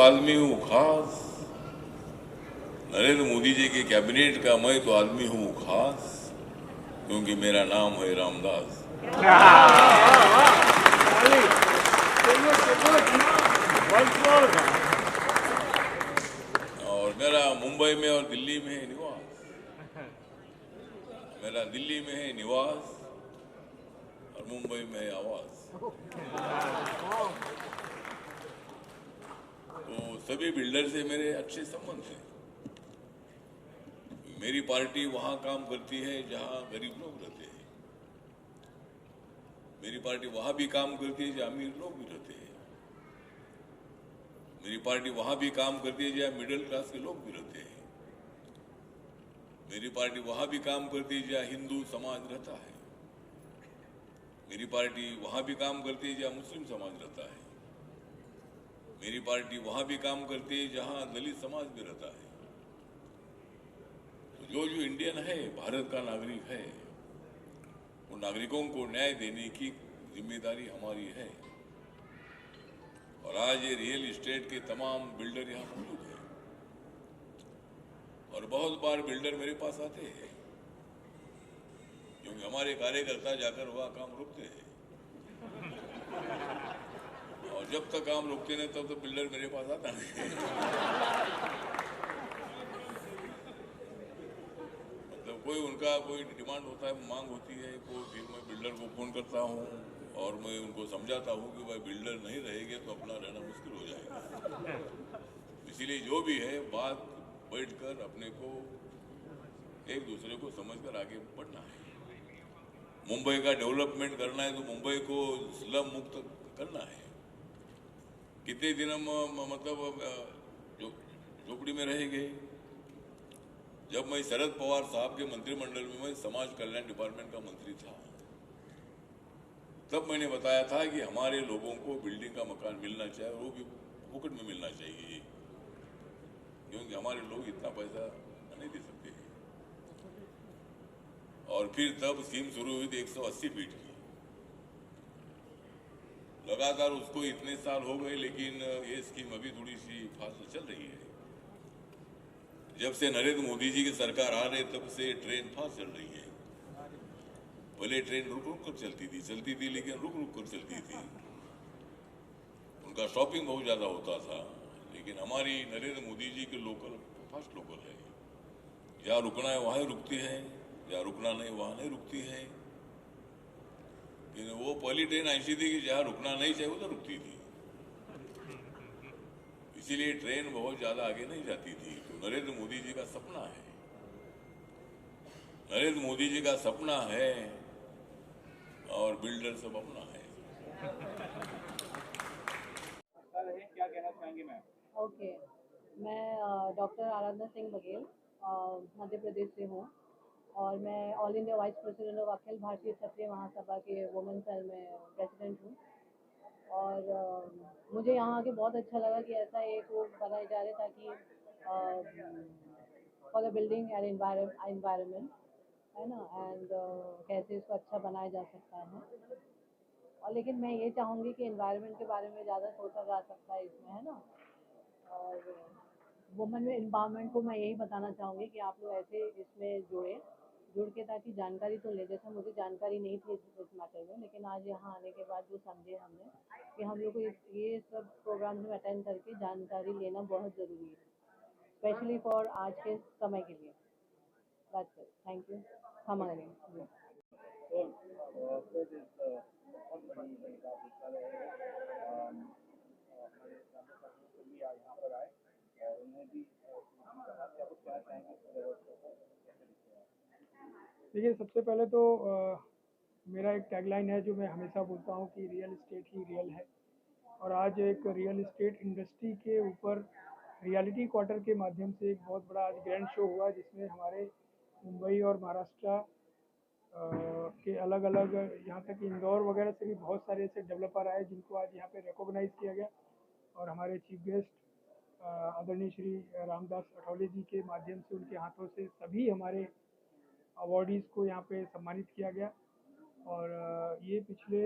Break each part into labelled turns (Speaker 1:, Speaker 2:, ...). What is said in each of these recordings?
Speaker 1: आदमी हूँ खास, नरेंद्र मोदी जी के कैबिनेट का मैं तो आदमी हूँ खास, क्योंकि मेरा नाम है रामदास। और मेरा मुंबई में और दिल्ली में है निवास, मेरा दिल्ली में है निवास और मुंबई में है आवास। तो सभी बिल्डर से मेरे अच्छे संबंध हैं। मेरी पार्टी वहां काम करती है जहां गरीब लोग रहते हैं, मेरी पार्टी वहां भी काम करती है जहां अमीर लोग भी रहते हैं, मेरी पार्टी वहां भी काम करती है जहां मिडिल क्लास के लोग भी रहते हैं, मेरी पार्टी वहां भी काम करती है जहां हिंदू समाज रहता है, मेरी पार्टी वहां भी काम करती है जहां मुस्लिम समाज रहता है, मेरी पार्टी वहां भी काम करती है जहां दलित समाज भी रहता है। तो जो जो इंडियन है, भारत का नागरिक है, उन नागरिकों को न्याय देने की जिम्मेदारी हमारी है। और आज ये रियल इस्टेट के तमाम बिल्डर यहाँ मौजूद हैं और बहुत बार बिल्डर मेरे पास आते हैं, क्योंकि हमारे कार्यकर्ता जाकर वह काम रोकते हैं, और जब तक काम रोकते नहीं तब तक बिल्डर मेरे पास आता नहीं। मतलब कोई उनका कोई डिमांड होता है, मांग होती है, तो फिर मैं बिल्डर को फोन करता हूँ और मैं उनको समझाता हूँ कि भाई बिल्डर नहीं रहेंगे तो अपना रहना मुश्किल हो जाएगा। इसीलिए जो भी है बात बैठकर अपने को एक दूसरे को समझकर आगे बढ़ना है। मुंबई का डेवलपमेंट करना है तो मुंबई को स्लम मुक्त करना है। कितने दिन हम मतलब जो झोपड़ी में रहेंगे। जब मैं शरद पवार साहब के मंत्रिमंडल में मैं समाज कल्याण डिपार्टमेंट का मंत्री था, तब मैंने बताया था कि हमारे लोगों को बिल्डिंग का मकान मिलना चाहिए, वो भी फुकट में मिलना चाहिए, क्योंकि हमारे लोग इतना पैसा नहीं दे सकते हैं। और फिर तब स्कीम शुरू हुई थी 180 फीट की, लगातार उसको इतने साल हो गए, लेकिन ये स्कीम अभी थोड़ी सी फास्ट चल रही है। जब से नरेंद्र मोदी जी की सरकार आ रही तब से ट्रेन फास्ट चल रही है। पहले ट्रेन रुक रुक कर चलती थी लेकिन रुक रुक कर चलती थी, उनका शॉपिंग बहुत ज्यादा होता था। लेकिन हमारी नरेंद्र मोदी जी के लोकल फास्ट लोकल है, जहाँ रुकना है वहां ही रुकती है, जहाँ रुकना नहीं वहां नहीं रुकती है। लेकिन वो पहली ट्रेन ऐसी थी कि जहाँ रुकना नहीं चाहिए उधर रुकती थी, इसीलिए ट्रेन बहुत ज्यादा आगे नहीं जाती थी। तो नरेंद्र मोदी जी का सपना है, नरेंद्र मोदी जी का सपना है और बिल्डर सब अपना है।
Speaker 2: क्या कहना चाहेंगे मैम?
Speaker 3: ओके, मैं डॉक्टर आराधना सिंह बघेल मध्य प्रदेश से हूँ और मैं all India vice president of Akhil Bharatiya Kshatriya महासभा के वुमेन सेल में प्रेसिडेंट हूँ। और मुझे यहाँ आके बहुत अच्छा लगा कि ऐसा एक वो बनाए जा रहे ताकि for the building and environment है ना, एंड कैसे इसको अच्छा बनाया जा सकता है। और लेकिन मैं ये चाहूँगी कि एनवायरनमेंट के बारे में ज़्यादा सोचा जा सकता है इसमें, है ना। और वुमेन में एम्पावरमेंट को मैं यही बताना चाहूँगी कि आप लोग ऐसे इसमें जुड़ के ताकि जानकारी तो ले। जैसे मुझे जानकारी नहीं थी इस मैटर में, लेकिन आज यहाँ आने के बाद जो समझे हमने कि हम लोग को ये सब प्रोग्राम में अटेंड करके जानकारी लेना बहुत ज़रूरी है, स्पेशली फॉर आज के समय के लिए। That's it, thank you. हम अगेन।
Speaker 2: तो फिर बहुत बड़ी बड़ी बात निकल रही है। हमारे रामदास ठाकुर भी आज यहाँ पर आए और उन्हें भी कहा कि आप क्या चाहेंगे इस व्यवस्था को कैसे दिखते हैं?
Speaker 4: देखिए, सबसे पहले तो मेरा एक टैगलाइन है जो मैं हमेशा बोलता हूँ कि रियल इस्टेट ही रियल है। और आज एक रियल इस्टेट इंडस्ट्री के ऊपर रियलिटी क्वार्टर के माध्यम से एक बहुत बड़ा आज ग्रैंड शो हुआ, जिसमें हमारे मुंबई और महाराष्ट्र के अलग अलग, यहाँ तक इंदौर वगैरह से भी बहुत सारे ऐसे डेवलपर आए जिनको आज यहाँ पे रिकॉग्नाइज़ किया गया। और हमारे चीफ गेस्ट आदरणीय श्री रामदास अठौले जी के माध्यम से, उनके हाथों से सभी हमारे अवॉर्डीज़ को यहाँ पे सम्मानित किया गया। और ये पिछले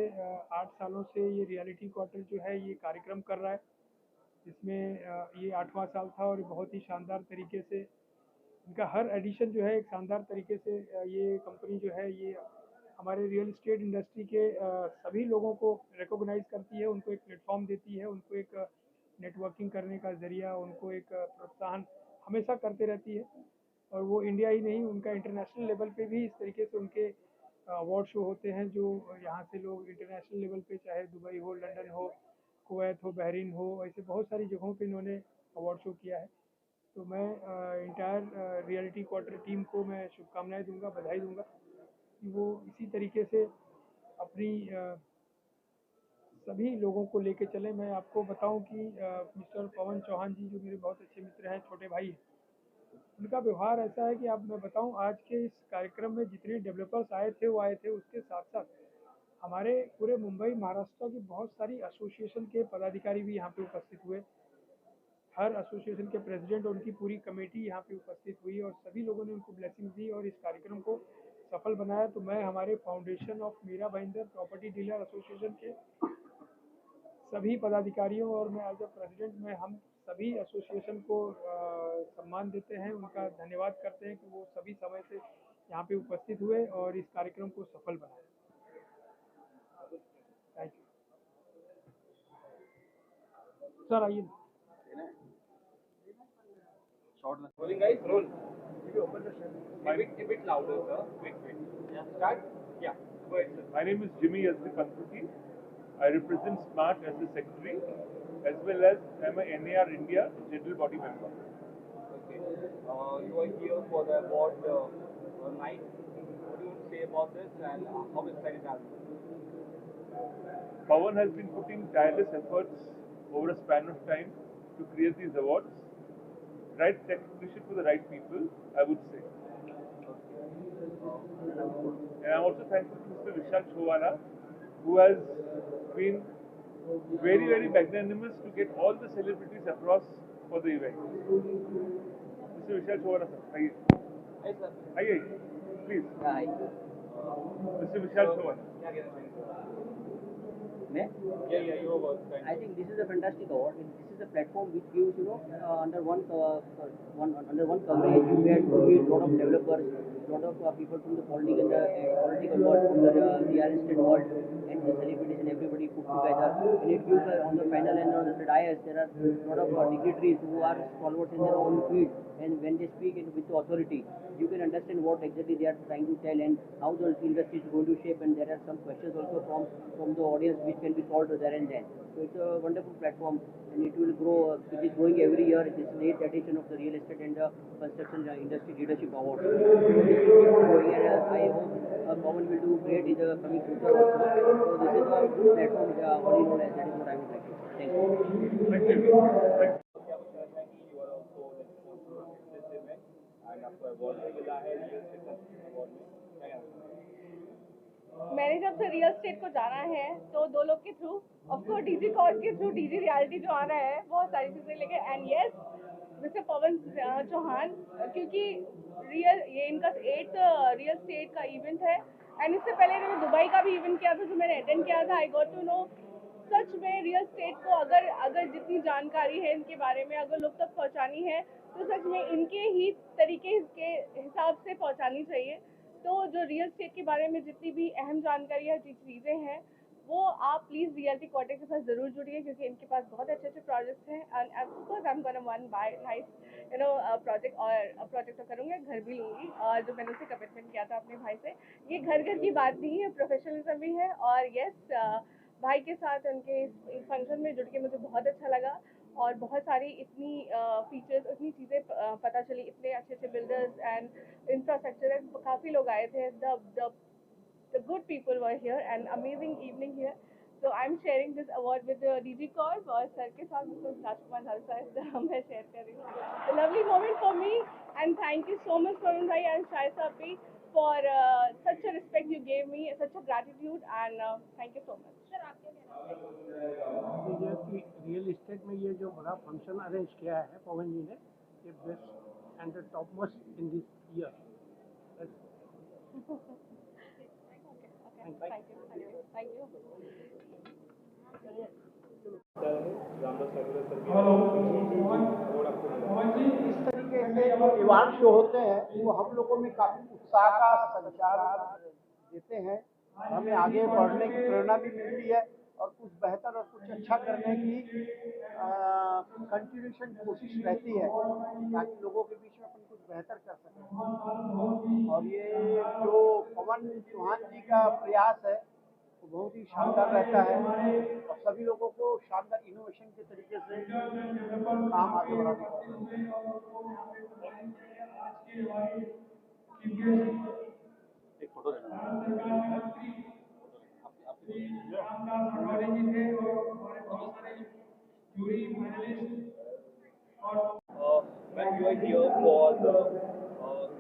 Speaker 4: 8 सालों से ये रियलिटी क्वार्टर जो है ये कार्यक्रम कर रहा है। इसमें ये 8वां साल था और बहुत ही शानदार तरीके से इनका हर एडिशन जो है एक शानदार तरीके से ये कंपनी जो है ये हमारे रियल इस्टेट इंडस्ट्री के सभी लोगों को रिकॉग्नाइज करती है, उनको एक प्लेटफॉर्म देती है, उनको एक नेटवर्किंग करने का ज़रिया, उनको एक प्रोत्साहन हमेशा करते रहती है। और वो इंडिया ही नहीं, उनका इंटरनेशनल लेवल पे भी इस तरीके से उनके अवार्ड शो होते हैं, जो यहाँ से लोग इंटरनेशनल लेवल पे चाहे दुबई हो, लंदन हो, कुवैत हो, बहरीन हो, ऐसे बहुत सारी जगहों पे इन्होंने अवार्ड शो किया है। तो मैं इंटायर रियलिटी क्वार्टर टीम को मैं शुभकामनाएं दूंगा, बधाई दूंगा कि वो इसी तरीके से अपनी सभी लोगों को लेके चले। मैं आपको बताऊं कि मिस्टर पवन चौहान जी जो मेरे बहुत अच्छे मित्र हैं, छोटे भाई हैं, उनका व्यवहार ऐसा है कि आप मैं बताऊं आज के इस कार्यक्रम में जितने डेवलपर्स आए थे वो आए थे, उसके साथ साथ हमारे पूरे मुंबई महाराष्ट्र की बहुत सारी एसोसिएशन के पदाधिकारी भी यहाँ पे उपस्थित हुए। हर एसोसिएशन के प्रेसिडेंट और उनकी पूरी कमेटी यहाँ पे उपस्थित हुई और सभी लोगों ने उनको ब्लेसिंग दी और इस कार्यक्रम को सफल बनाया। तो मैं हमारे foundation of Mira Bhayandar property dealer association के सभी पदाधिकारियों और मैं एज ए प्रेसिडेंट में हम सभी एसोसिएशन को सम्मान देते हैं, उनका धन्यवाद करते हैं कि वो सभी समय से यहाँ पे उपस्थित हुए और इस कार्यक्रम को सफल बनाया। थैंक यू सर, आइए।
Speaker 2: Rolling guys, roll. A bit louder, sir. Wait. Yeah, start. Yeah, go ahead, sir.
Speaker 5: My name is Jimmy Yazdi Kantuki. I represent SMART as the secretary, as well as I'm a NAR India general body member.
Speaker 2: Okay. You are here for the award night. What do you want to say about this and how excited are you?
Speaker 5: Pawan has been putting tireless efforts over a span of time to create these awards. Right recognition for the right people, I would say. And I'm also thankful to Mr. Vishal Chowala, who has been very, very magnanimous to get all the celebrities across for the event. Mr. Vishal Chowala, sir, aye.
Speaker 2: Hi, sir.
Speaker 5: Aye, please.
Speaker 6: Hi.
Speaker 5: Mr. Vishal Chowala.
Speaker 2: क्या कहना चाहेंगे?
Speaker 6: मैं?
Speaker 2: Yeah, you are working.
Speaker 6: I think this is a fantastic award. This is a platform which gives, under one coverage, you get to meet a lot of developers, a lot of people from the political world, from the real estate world, and the celebrities and everybody put together. And it gives on the panel and on the dais, there are a lot of dignitaries who are stalwarts in their own field, and when they speak with the authority, you can understand what exactly they are trying to tell and how the industry is going to shape. And there are some questions also from the audience which can be solved there and then. So it's a wonderful platform, and it will grow. It is growing every year. It is the 8th edition of the Real Estate and the Construction Industry Leadership Award. So this will keep growing, and I hope Pawan will do great in the coming future also. So this is a good platform, all in all, that is what I would like to say. Thank you.
Speaker 5: Thank you.
Speaker 2: क्या कुछ कहना है कि you are also the sponsor of this event and आपको award भी मिला है Real Estate Award में, क्या कहना चाहेंगे?
Speaker 7: मैंने जब से रियल स्टेट को जाना है तो दो लोग के थ्रू, ऑफकोर्स डीजी कॉर्ड के थ्रू, डीजी रियलिटी जो आना है, बहुत सारी चीज़ें लेके, एंड यस मिस्टर पवन चौहान, क्योंकि ये इनका 8th रियल स्टेट का इवेंट है। एंड इससे पहले मैंने दुबई का भी इवेंट किया था जो मैंने अटेंड किया था। आई गॉट टू नो सच में रियल स्टेट को अगर जितनी जानकारी है इनके बारे में अगर लोग तक पहुंचानी है तो सच में इनके ही तरीके के हिसाब से पहुंचानी चाहिए। तो जो रियल स्टेट के बारे में जितनी भी अहम जानकारी है, चीज़ें हैं, वो आप प्लीज़ रियलिटी क्वार्टर के साथ ज़रूर जुड़िए, क्योंकि इनके पास बहुत अच्छे अच्छे प्रोजेक्ट्स हैं। End of course I am gonna one by nice project तो करूँगी, घर भी लूँगी, और जो मैंने उसे कमिटमेंट किया था अपने भाई से। ये घर की बात नहीं है, प्रोफेशनलिज्म भी है। और यस, भाई के साथ उनके इस फंक्शन में जुड़ के मुझे बहुत अच्छा लगा, और बहुत सारी इतनी फीचर्स, इतनी चीज़ें पता चली, इतने अच्छे अच्छे बिल्डर्स एंड इंफ्रास्ट्रक्चर, काफ़ी लोग आए थे। The good people were here and amazing evening here. So I'm sharing this award with DG Corp और सर के साथ Mr. Rajkumar Jalsa मैं शेयर कर रही हूँ। A lovely moment for me, and thank you so much Varun bhai and Shaisa Api for such a respect you gave me, such a gratitude, and thank you so much. Sir आप क्या कहना
Speaker 8: ये कि real estate में ये जो बड़ा function arrange किया है पवन जी ने, ये best and the top most in this year.
Speaker 7: Thank you.
Speaker 8: इस तरीके से जो अवार्ड शो होते हैं वो हम लोगों में काफी उत्साह का संचार देते हैं, हमें आगे बढ़ने की प्रेरणा भी मिलती है और कुछ बेहतर और कुछ अच्छा करने की कंटिन्यूशन कोशिश रहती है ताकि लोगों के बीच में अपन कुछ बेहतर कर सकें। और ये जो पवन चौहान जी का प्रयास है वो बहुत ही शानदार रहता है और सभी लोगों को शानदार इनोवेशन के तरीके से काम आगे बढ़ाने का। एक photo
Speaker 2: When you are here for the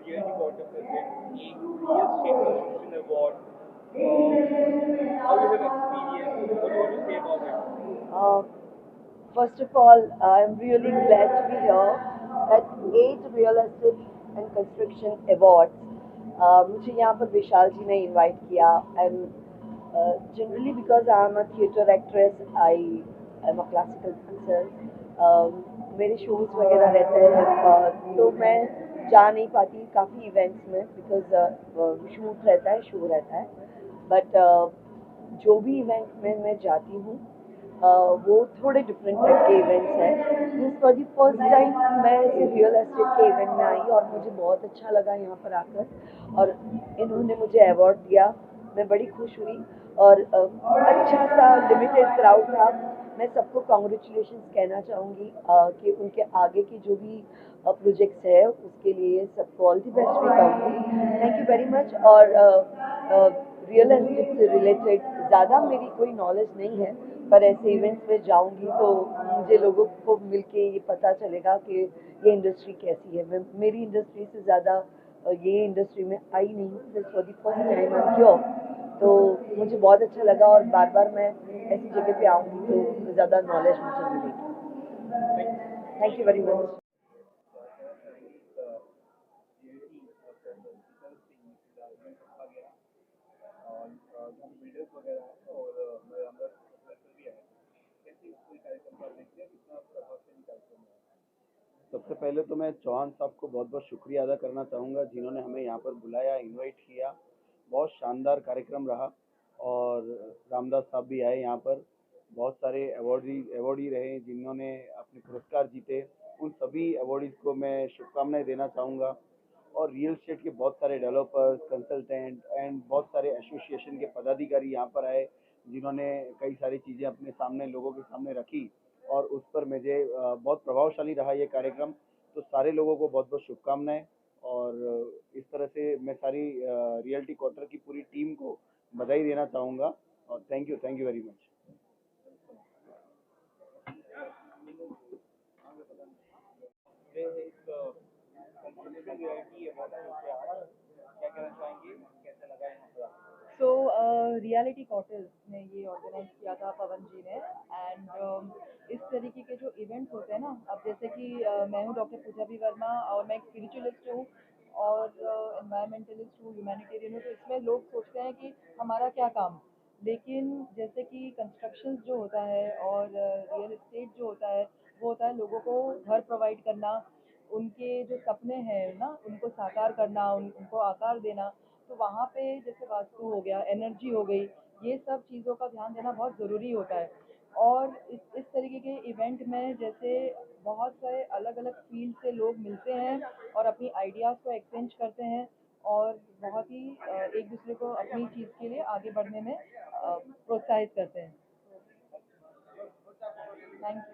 Speaker 2: reality contest present Real Estate Construction Award, how you have experienced? What do you want to say about it?
Speaker 9: First of all, I'm really glad to be here at 8 Real Estate and Construction Awards. मुझे यहाँ पर विशाल जी ने invite किया and generally because I am a theatre actress, I am a classical dancer, मेरे shows वगैरह रहते हैं तो मैं जा नहीं पाती काफ़ी इवेंट्स में बिकॉज शूट रहता है, शो रहता है, बट जो भी इवेंट में मैं जाती हूँ वो थोड़े डिफरेंट टाइप के इवेंट्स हैं। This for the first time मैं ऐसे रियल एस्टेट के इवेंट में आई और मुझे बहुत अच्छा लगा यहाँ पर आकर और इन्होंने मुझे अवार्ड दिया, मैं बड़ी खुश हुई और अच्छा सा लिमिटेड क्राउड था। मैं सबको कॉन्ग्रेचुलेशंस कहना चाहूँगी कि उनके आगे की जो भी प्रोजेक्ट्स है उसके लिए सबको ऑल द बेस्ट भी कहूँगी। Thank you very much. और रियल एस्टेट से रिलेटेड ज़्यादा मेरी कोई नॉलेज नहीं है, पर ऐसे इवेंट्स में जाऊंगी तो मुझे लोगों को मिलके ये पता चलेगा कि ये इंडस्ट्री कैसी है। मैं मेरी इंडस्ट्री से ज़्यादा ये इंडस्ट्री में आई नहीं हूँ, this for the first time I am here, तो मुझे बहुत अच्छा लगा और बार बार मैं ऐसी जगह पे आऊँगी तो ज़्यादा नॉलेज मुझे मिलेगी। Thank you very much.
Speaker 10: सबसे पहले तो मैं चौहान साहब को बहुत बहुत शुक्रिया अदा करना चाहूँगा जिन्होंने हमें यहाँ पर बुलाया, इनवाइट किया। बहुत शानदार कार्यक्रम रहा और रामदास साहब भी आए यहाँ पर, बहुत सारे अवॉर्डी रहे जिन्होंने अपने पुरस्कार जीते, उन सभी अवॉर्डीज को मैं शुभकामनाएं देना चाहूँगा। और रियल एस्टेट के बहुत सारे डेवलपर्स, कंसल्टेंट एंड बहुत सारे एसोसिएशन के पदाधिकारी यहाँ पर आए जिन्होंने कई सारी चीज़ें अपने सामने लोगों के सामने रखी और उस पर मुझे बहुत प्रभावशाली रहा ये कार्यक्रम। तो सारे लोगों को बहुत बहुत शुभकामनाएं और इस तरह से मैं सारी रियल्टी क्वार्टर की पूरी टीम को बधाई देना चाहूँगा और thank you very much.
Speaker 3: So reality quarters ने ये ऑर्गेनाइज किया था पवन जी ने एंड इस तरीके के जो इवेंट्स होते हैं ना, अब जैसे कि मैं हूँ डॉक्टर पूजा बी वर्मा और मैं एक स्पिरिचुअलिस्ट हूँ और एनवायरमेंटलिस्ट हूँ, ह्यूमैनिटेरियन हूँ, तो इसमें लोग सोचते हैं कि हमारा क्या काम, लेकिन जैसे कि कंस्ट्रक्शन जो होता है और रियल एस्टेट जो होता है वो होता है लोगों को घर प्रोवाइड करना, उनके जो सपने हैं ना उनको साकार करना, उनको आकार देना। तो वहाँ पे जैसे वास्तु हो गया, एनर्जी हो गई, ये सब चीज़ों का ध्यान देना बहुत ज़रूरी होता है। और इस तरीके के इवेंट में जैसे बहुत सारे अलग अलग फील्ड से लोग मिलते हैं और अपनी आइडियाज़ को एक्सचेंज करते हैं और बहुत ही एक दूसरे को अपनी चीज़ के लिए आगे बढ़ने में प्रोत्साहित करते हैं। Thank you.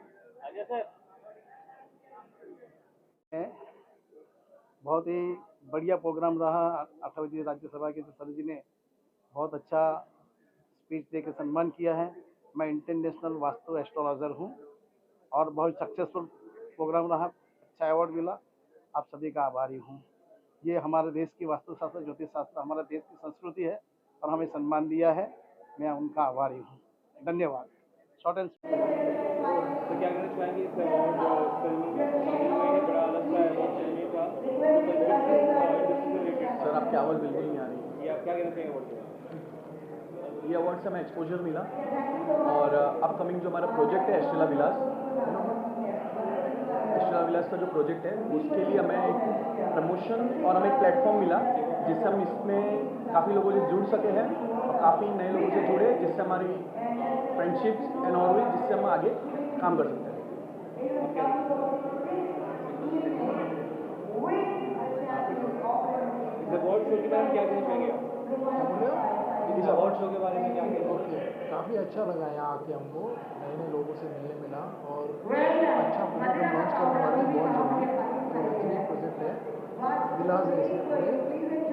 Speaker 8: बहुत ही बढ़िया प्रोग्राम रहा। 18वीं राज्यसभा के सर जी ने बहुत अच्छा स्पीच दे के सम्मान किया है। मैं इंटरनेशनल वास्तु एस्ट्रोलॉजर हूँ और बहुत सक्सेसफुल प्रोग्राम रहा, अच्छा अवार्ड मिला। आप सभी का आभारी हूँ। ये हमारे देश की वास्तुशास्त्र, ज्योतिष शास्त्र हमारे देश की संस्कृति है और हमें सम्मान दिया है, मैं उनका आभारी हूँ। धन्यवाद। शॉर्ट एंड
Speaker 2: तो क्या कहना चाहेंगे इस अवार्ड सेरेमनी में शामिल हुए हैं? बड़ा अलग सा अवार्ड सेरेमनी था
Speaker 8: सर, आपकी आवाज़ बिल्कुल नहीं आ रही है।
Speaker 2: ये आप क्या कहना चाहेंगे अवार्ड?
Speaker 11: ये अवार्ड से हमें एक्सपोजर मिला और अपकमिंग जो हमारा प्रोजेक्ट है एस्टेला विलास का जो प्रोजेक्ट है उसके लिए हमें एक प्रमोशन और हमें एक प्लेटफॉर्म मिला जिससे हम इसमें काफ़ी लोगों से जुड़ सके हैं और काफ़ी नए लोगों से जुड़े जिससे हमारी फ्रेंडशिप्स एंड और हुई जिससे हम आगे काम कर सकते हैं।
Speaker 2: इस अवार्ड शो के बारे में क्या कहना चाहेंगे आप? इस अवार्ड शो के बारे में क्या कहना चाहेंगे?
Speaker 12: काफ़ी अच्छा लगा यहाँ आके हमको, नए नए लोगों से मिलने मिला और अच्छा प्रोजेक्ट हम लॉन्च करने वाले हैं बहुत जल्दी। तो बेहतरीन प्रोजेक्ट है, विलास जैसे पूरे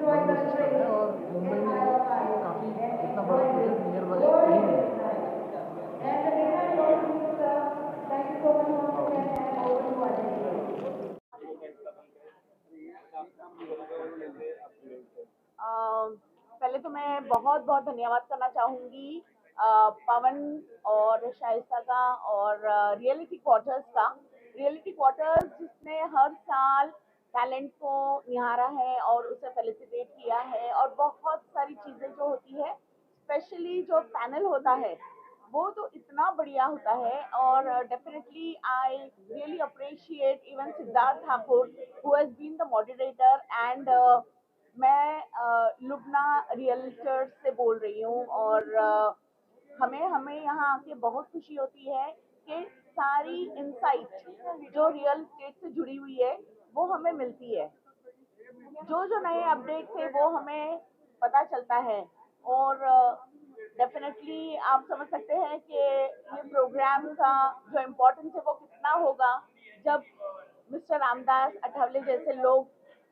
Speaker 12: बंगलो सिस्टम है और मुंबई में काफ़ी इतना बड़ा प्रोजेक्ट नियर बाई कहीं नहीं है।
Speaker 13: पहले तो मैं बहुत बहुत धन्यवाद करना चाहूँगी पवन और शाइस्ता का और रियलिटी क्वार्टर्स का। रियलिटी क्वार्टर्स जिसने हर साल टैलेंट को निहारा है और उसे फेलिसिटेट किया है और बहुत सारी चीज़ें जो होती है, स्पेशली जो पैनल होता है वो तो इतना बढ़िया होता है और definitely I really appreciate even Siddharth Thakur who has been the moderator and मैं लुबना रियल्टर्स से बोल रही हूँ और हमें यहाँ आके बहुत खुशी होती है कि सारी इंसाइट जो रियल एस्टेट से जुड़ी हुई है वो हमें मिलती है। जो नए अपडेट्स है वो हमें पता चलता है और डेफिनेटली आप समझ सकते हैं कि ये प्रोग्राम का जो इम्पोर्टेंस है वो कितना होगा जब मिस्टर रामदास अठावले जैसे लोग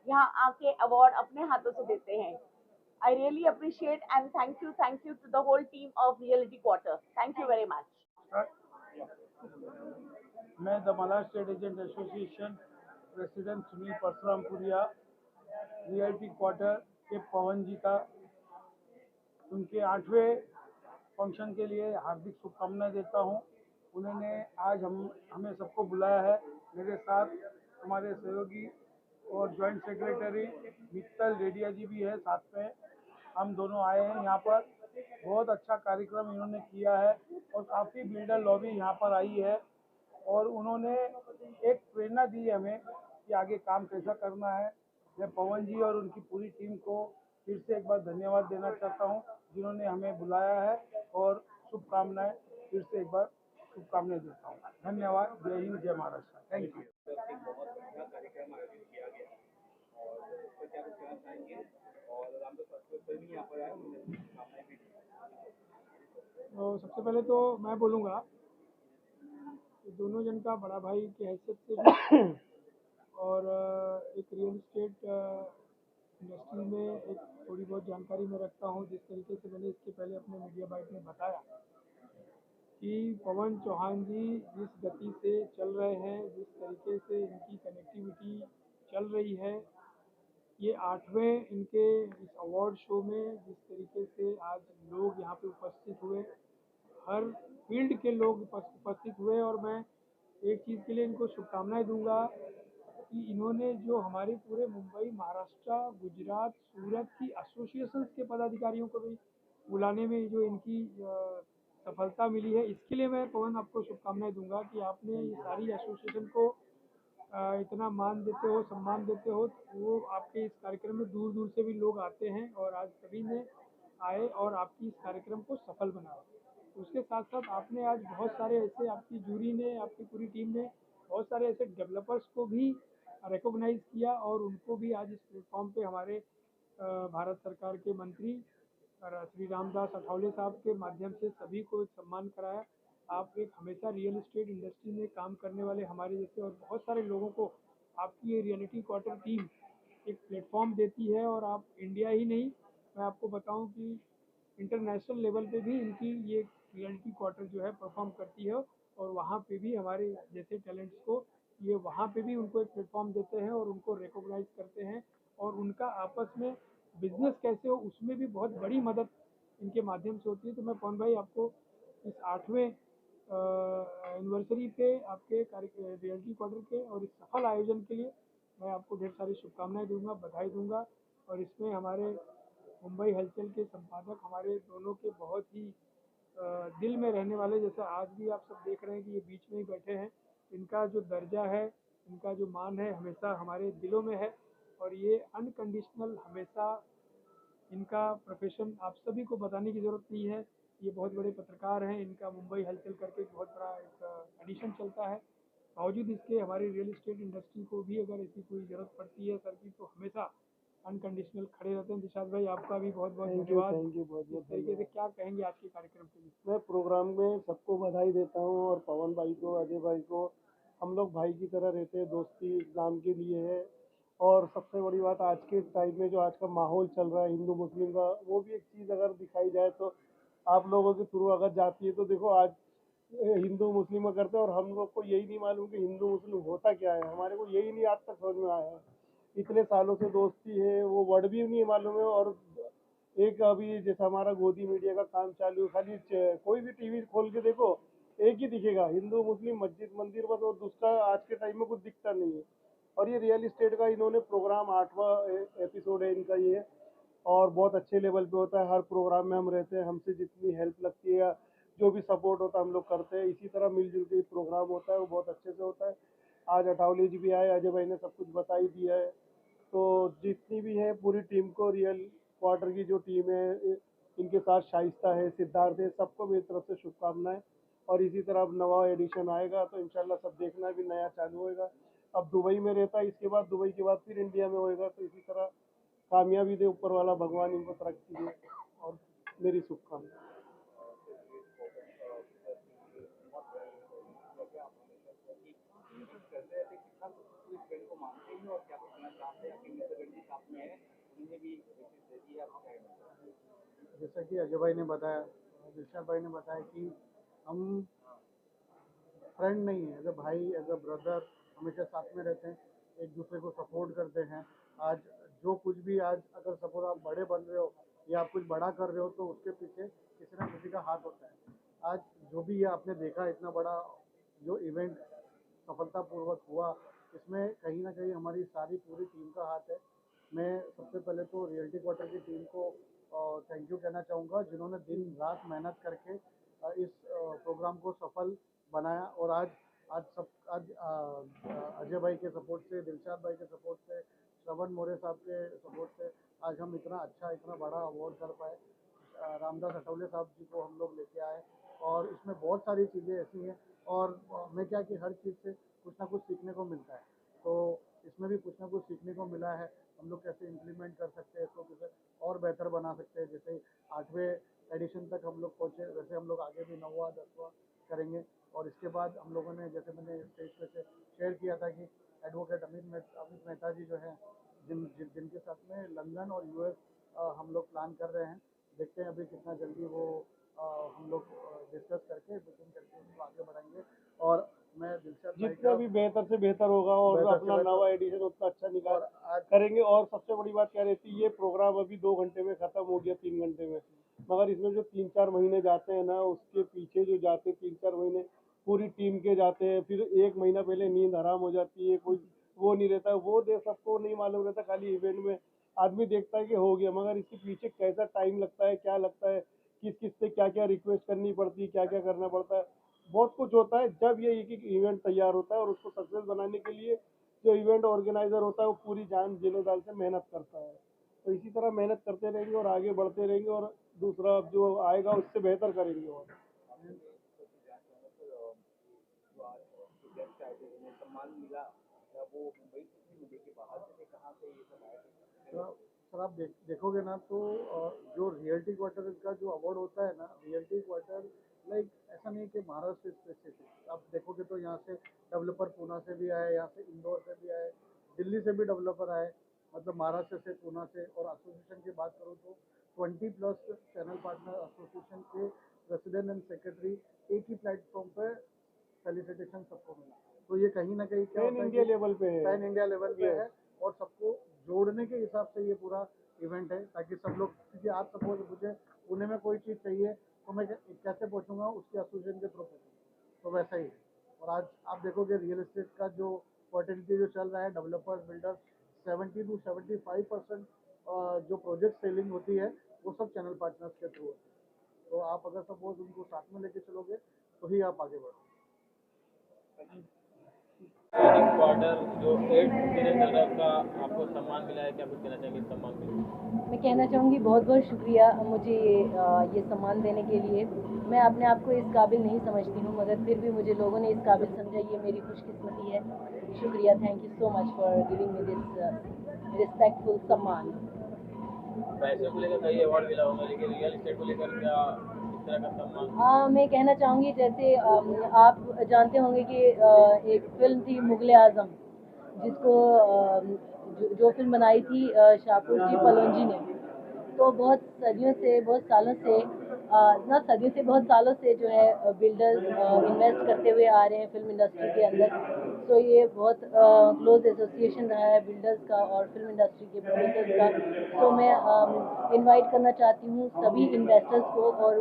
Speaker 13: यहाँ आके अवार्ड अपने हाथों से देते हैं। I really appreciate and thank you to the whole team of reality quarter. Thank you very much.
Speaker 14: मैं the Malad state agent association president Sunil Parashurampuria reality quarter के पवन जी का उनके 8वें फंक्शन के लिए हार्दिक शुभकामनाएं देता हूं। उन्होंने आज हमें सबको बुलाया है। मेरे साथ हमारे सहयोगी और जॉइंट सेक्रेटरी मित्तल रेडिया जी भी है साथ में। हम दोनों आए हैं यहाँ पर। बहुत अच्छा कार्यक्रम इन्होंने किया है और काफ़ी बिल्डर लॉबी यहाँ पर आई है और उन्होंने एक प्रेरणा दी हमें कि आगे काम कैसा करना है। मैं पवन जी और उनकी पूरी टीम को फिर से एक बार धन्यवाद देना चाहता हूँ जिन्होंने हमें बुलाया है और शुभकामनाएं फिर से एक बार शुभकामनाएं देता हूँ। धन्यवाद। जय हिंद, जय महाराष्ट्र। Thank you.
Speaker 4: तो सबसे पहले तो मैं बोलूँगा कि दोनों जन का बड़ा भाई की हैसियत से भी और एक रियल एस्टेट इंडस्ट्री में एक थोड़ी बहुत जानकारी मैं रखता हूँ। जिस तरीके से मैंने इसके पहले अपने मीडिया बाइट में बताया कि पवन चौहान जी जिस गति से चल रहे हैं, जिस तरीके से इनकी कनेक्टिविटी चल रही है, ये 8वें इनके इस अवार्ड शो में जिस तरीके से आज लोग यहाँ पे उपस्थित हुए, हर फील्ड के लोग उपस्थित हुए और मैं एक चीज़ के लिए इनको शुभकामनाएं दूंगा कि इन्होंने जो हमारे पूरे मुंबई, महाराष्ट्र, गुजरात, सूरत की एसोसिएशंस के पदाधिकारियों को भी बुलाने में जो इनकी सफलता मिली है, इसके लिए मैं पवन आपको शुभकामनाएं दूंगा कि आपने ये सारी एसोसिएशन को इतना मान देते हो, सम्मान देते हो। वो आपके इस कार्यक्रम में दूर दूर से भी लोग आते हैं और आज सभी ने आए और आपकी इस कार्यक्रम को सफल बनाया। उसके साथ साथ आपने आज बहुत सारे ऐसे, आपकी जूरी ने, आपकी पूरी टीम ने बहुत सारे ऐसे डेवलपर्स को भी रिकॉग्नाइज़ किया और उनको भी आज इस प्लेटफॉर्म पे हमारे भारत सरकार के मंत्री श्री रामदास अठावले साहब के माध्यम से सभी को एक सम्मान कराया। आप एक हमेशा रियल एस्टेट इंडस्ट्री में काम करने वाले हमारे जैसे और बहुत सारे लोगों को आपकी ये रियलिटी क्वार्टर टीम एक प्लेटफॉर्म देती है और आप इंडिया ही नहीं, मैं आपको बताऊं कि इंटरनेशनल लेवल पे भी इनकी ये रियलिटी क्वार्टर जो है परफॉर्म करती है और वहाँ पे भी हमारे जैसे टैलेंट्स को ये वहाँ पे भी उनको एक प्लेटफॉर्म देते हैं और उनको रिकॉग्नाइज करते हैं और उनका आपस में बिजनेस कैसे हो उसमें भी बहुत बड़ी मदद इनके माध्यम से होती है। तो मैं पवन भाई आपको इस 8वें एनिवर्सरी पे आपके रियलिटी क्वार्टर के और इस सफल आयोजन के लिए मैं आपको ढेर सारी शुभकामनाएं दूंगा, बधाई दूंगा और इसमें हमारे मुंबई हलचल के संपादक हमारे दोनों के बहुत ही दिल में रहने वाले, जैसे आज भी आप सब देख रहे हैं कि ये बीच में ही बैठे हैं। इनका जो दर्जा है, इनका जो मान है, हमेशा हमारे दिलों में है और ये अनकंडीशनल हमेशा इनका प्रोफेशन आप सभी को बताने की ज़रूरत नहीं है। ये बहुत बड़े पत्रकार हैं, इनका मुंबई हलचल करके एक बहुत बड़ा एक एडिशन चलता है। बावजूद इसके हमारी रियल इस्टेट इंडस्ट्री को भी अगर ऐसी कोई ज़रूरत पड़ती है सर की, तो हमेशा अनकंडीशनल खड़े रहते हैं। दिशाद भाई, आपका भी बहुत बहुत धन्यवाद।
Speaker 15: थैंक यू बहुत बहुत
Speaker 4: इस तरीके से क्या कहेंगे आज के कार्यक्रम के लिए?
Speaker 15: मैं प्रोग्राम में सबको बधाई देता हूँ और पवन भाई को, अजय भाई को। हम लोग भाई की तरह रहते हैं, दोस्ती नाम के लिए है। और सबसे बड़ी बात, आज के टाइम में जो आज का माहौल चल रहा है हिंदू मुस्लिम का, वो भी एक चीज़ अगर दिखाई जाए तो आप लोगों के थ्रू अगर जाती है तो देखो आज हिंदू मुस्लिम में करते हैं और हम लोग को यही नहीं मालूम कि हिंदू मुस्लिम होता क्या है। हमारे को यही नहीं आज तक समझ में आया है। इतने सालों से दोस्ती है, वो वर्ड भी नहीं मालूम है। और एक अभी जैसे हमारा गोदी मीडिया का काम चालू है, खाली कोई भी टीवी खोल के देखो एक ही दिखेगा, हिंदू मुस्लिम मस्जिद मंदिर, बस। और दूसरा आज के टाइम में कुछ दिखता नहीं है। और ये रियल इस्टेट का इन्होंने प्रोग्राम 8वां एपिसोड है इनका ये, और बहुत अच्छे लेवल पे होता है। हर प्रोग्राम में हम रहते हैं, हमसे जितनी हेल्प लगती है या जो भी सपोर्ट होता है हम लोग करते हैं। इसी तरह मिलजुल के प्रोग्राम होता है, वो बहुत अच्छे से होता है। आज अठावले जी भी आए, अजय भाई ने सब कुछ बता ही दिया है। तो जितनी भी है पूरी टीम को, रियल क्वार्टर की जो टीम है, इनके साथ शाइस्ता है, सिद्धार्थ है, सबको मेरी तरफ से शुभकामनाएं। और इसी तरह अब नवा एडिशन आएगा तो इंशाल्लाह सब देखना भी नया चालू होएगा। अब दुबई में रहता है, इसके बाद दुबई के बाद फिर इंडिया में होएगा। तो इसी तरह कामयाबी दे ऊपर वाला, भगवान इनको तरक्की दे, और मेरी शुभकामनाएं।
Speaker 12: जैसा कि अजय भाई ने बताया, दिलशाद भाई ने बताया कि हम फ्रेंड नहीं है, एज अ भाई, एज अ ब्रदर हमेशा साथ में रहते हैं, एक दूसरे को सपोर्ट करते हैं। आज जो कुछ भी, आज अगर सपोज आप बड़े बन रहे हो या आप कुछ बड़ा कर रहे हो तो उसके पीछे किसी ना किसी का हाथ होता है। आज जो भी ये आपने देखा, इतना बड़ा जो इवेंट सफलतापूर्वक हुआ, इसमें कहीं ना कहीं हमारी सारी पूरी टीम का हाथ है। मैं सबसे पहले तो रियलिटी क्वार्टर की टीम को थैंक यू कहना चाहूँगा, जिन्होंने दिन रात मेहनत करके इस प्रोग्राम को सफल बनाया। और आज अजय भाई के सपोर्ट से, दिलशाद भाई के सपोर्ट से, श्रवण मोरे साहब के सपोर्ट से आज हम इतना अच्छा, इतना बड़ा अवार्ड कर पाए। रामदास अठौले साहब जी को हम लोग लेके आए, और इसमें बहुत सारी चीज़ें ऐसी हैं। और मैं क्या कि हर चीज़ से कुछ ना कुछ सीखने को मिलता है, तो इसमें भी कुछ ना कुछ सीखने को मिला है। हम लोग कैसे इम्प्लीमेंट कर सकते हैं, इसको कैसे और बेहतर बना सकते हैं। जैसे 8वें एडिशन तक हम लोग पहुँचे, वैसे हम लोग आगे भी 9वां 10वां करेंगे। और इसके बाद हम लोगों ने, जैसे मैंने स्टेज पे से शेयर किया था कि एडवोकेट अमित मेहता जी जो हैं, जिनके साथ में लंदन और यूएस हम लोग प्लान कर रहे हैं। देखते हैं अभी कितना जल्दी वो हम लोग डिस्कस करके, बुकिंग करके उसको आगे बढ़ाएंगे। और मैं दिलशाद भाई
Speaker 15: जितना भी बेहतर से बेहतर होगा और अपना नवा एडिशन उतना अच्छा निकाल करेंगे। और सबसे बड़ी बात क्या रहती है, ये प्रोग्राम अभी 2 घंटे में खत्म हो गया, 3 घंटे में, मगर इसमें जो 3-4 महीने जाते हैं ना, उसके पीछे जो जाते हैं 3-4 महीने पूरी टीम के जाते हैं। फिर 1 महीना पहले नींद हराम हो जाती है, कोई वो नहीं रहता, वो दे सबको नहीं मालूम रहता। खाली इवेंट में आदमी देखता है कि हो गया, मगर इसके पीछे कैसा टाइम लगता है, क्या लगता है, किस किस से क्या क्या रिक्वेस्ट करनी पड़ती है, क्या क्या करना पड़ता है, बहुत कुछ होता है। जब ये एक एक इवेंट तैयार होता है और उसको सक्सेस बनाने के लिए जो इवेंट ऑर्गेनाइजर होता है वो पूरी जान दिलो जान से मेहनत करता है। तो इसी तरह मेहनत करते रहेंगे और आगे बढ़ते रहेंगे, और दूसरा जो आएगा उससे बेहतर करेंगे। और
Speaker 12: सर आप देखोगे ना तो जो रियलिटी क्वार्टर का जो अवार्ड होता है ना, रियलिटी क्वार्टर लाइक ऐसा नहीं कि महाराष्ट्र स्पेसिफिक। आप देखोगे तो यहाँ से डेवलपर पूना से भी आए, यहाँ से इंदौर से भी आए, दिल्ली से भी डेवलपर आए, मतलब महाराष्ट्र से, पूना से। और एसोसिएशन की बात करूँ तो 20+ चैनल पार्टनर एसोसिएशन के प्रेसिडेंट एंड सेक्रेटरी एक ही प्लेटफॉर्म पे फेलिसिटेशन सबको मिला। तो ये कहीं ना कहीं क्या
Speaker 15: पैन इंडिया लेवल पे है,
Speaker 12: पैन इंडिया लेवल पे है, और सबको जोड़ने के हिसाब से ये पूरा इवेंट है, ताकि सब लोग, क्योंकि आप सपोज मुझे पुणे में कोई चीज़ चाहिए तो मैं कैसे पहुंचूंगा, उसके एसोसिएशन के थ्रू पहुंचूंगा। तो वैसा ही है। और आज आप देखोगे रियल एस्टेट का जो फर्टिलिटी जो चल रहा है, डेवलपर्स बिल्डर्स 70 to 75%
Speaker 15: जो प्रोजेक्ट सेलिंग होती है वो सब चैनल पार्टनर्स के थ्रू होती है। तो आप अगर सपोज उनको साथ में लेके चलोगे तो ही आप आगे बढ़ोगे।
Speaker 2: क्वार्टर जो 8th सीजन चल रहा है उसका आपको सम्मान मिला है, क्या कुछ कहना चाहेंगे इस सम्मान के लिए?
Speaker 3: मैं कहना चाहूँगी बहुत बहुत शुक्रिया मुझे ये सम्मान देने के लिए। मैं अपने आप को इस काबिल नहीं समझती हूँ, मगर फिर भी मुझे लोगों ने इस काबिल समझा, ये मेरी खुशकिस्मती है। शुक्रिया, thank you so much for giving me this respectful सम्मान।
Speaker 2: पैसे को लेकर कई अवार्ड मिला होगा, लेकिन रियल एस्टेट को लेकर क्या इस तरह का सम्मान?
Speaker 3: मैं कहना चाहूँगी जैसे आप जानते होंगे कि एक फिल्म थी मुग़ल आज़म, जिसको जो फिल्म बनाई थी शाहपुर जी पलोंजी ने, तो बहुत सदियों से, बहुत सालों से, ना सदियों से, बहुत सालों से जो है बिल्डर्स इन्वेस्ट करते हुए आ रहे हैं फिल्म इंडस्ट्री के अंदर। तो ये बहुत क्लोज एसोसिएशन रहा है बिल्डर्स का और फिल्म इंडस्ट्री के प्रोड्यूसर्स का। तो मैं इनवाइट करना चाहती हूँ सभी इन्वेस्टर्स को और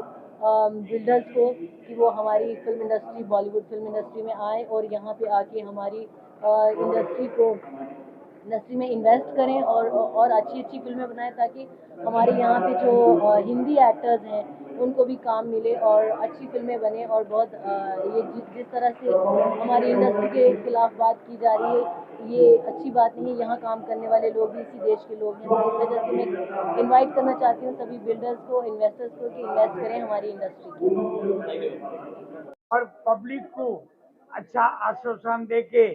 Speaker 3: बिल्डर्स को कि वो हमारी film industry, Bollywood film industry में आए और यहाँ पे आके हमारी इंडस्ट्री में इन्वेस्ट करें और अच्छी अच्छी फिल्में बनाएं, ताकि हमारे यहाँ पे जो हिंदी एक्टर्स हैं उनको भी काम मिले और अच्छी फिल्में बने। और बहुत ये जिस तरह से हमारी इंडस्ट्री के खिलाफ बात की जा रही है, ये अच्छी बात नहीं है। यहाँ काम करने वाले लोग भी इसी देश के लोग हैं, तो इस वजह से मैं इन्वाइट करना चाहती हूँ सभी बिल्डर्स को, इन्वेस्टर्स को कि इन्वेस्ट करें हमारी इंडस्ट्री की।
Speaker 14: और पब्लिक को अच्छा आश्वासन दे के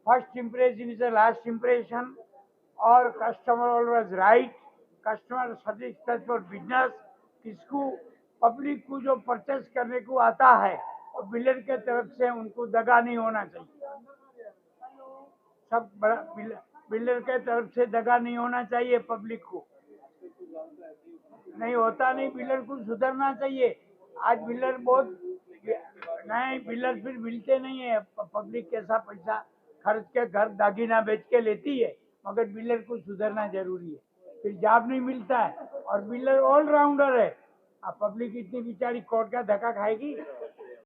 Speaker 14: first impression is the last impression और customer always right, customer satisfied for business. इसको पब्लिक को जो परचेस करने को आता है और बिल्डर के तरफ से उनको दगा नहीं होना चाहिए। सब बिल्डर के तरफ से दगा नहीं होना चाहिए, पब्लिक को नहीं होता, नहीं बिल्डर को सुधरना चाहिए। आज बिल्डर बहुत नहीं, बिल्डर फिर मिलते नहीं है, पब्लिक कैसा पैसा खर्च के घर दागीना बेच के लेती है, मगर बिल्डर को सुधरना जरूरी है, फिर जॉब नहीं मिलता है। और बिल्डर ऑलराउंडर है, अब पब्लिक इतनी बेचारी कोर्ट का धक्का खाएगी।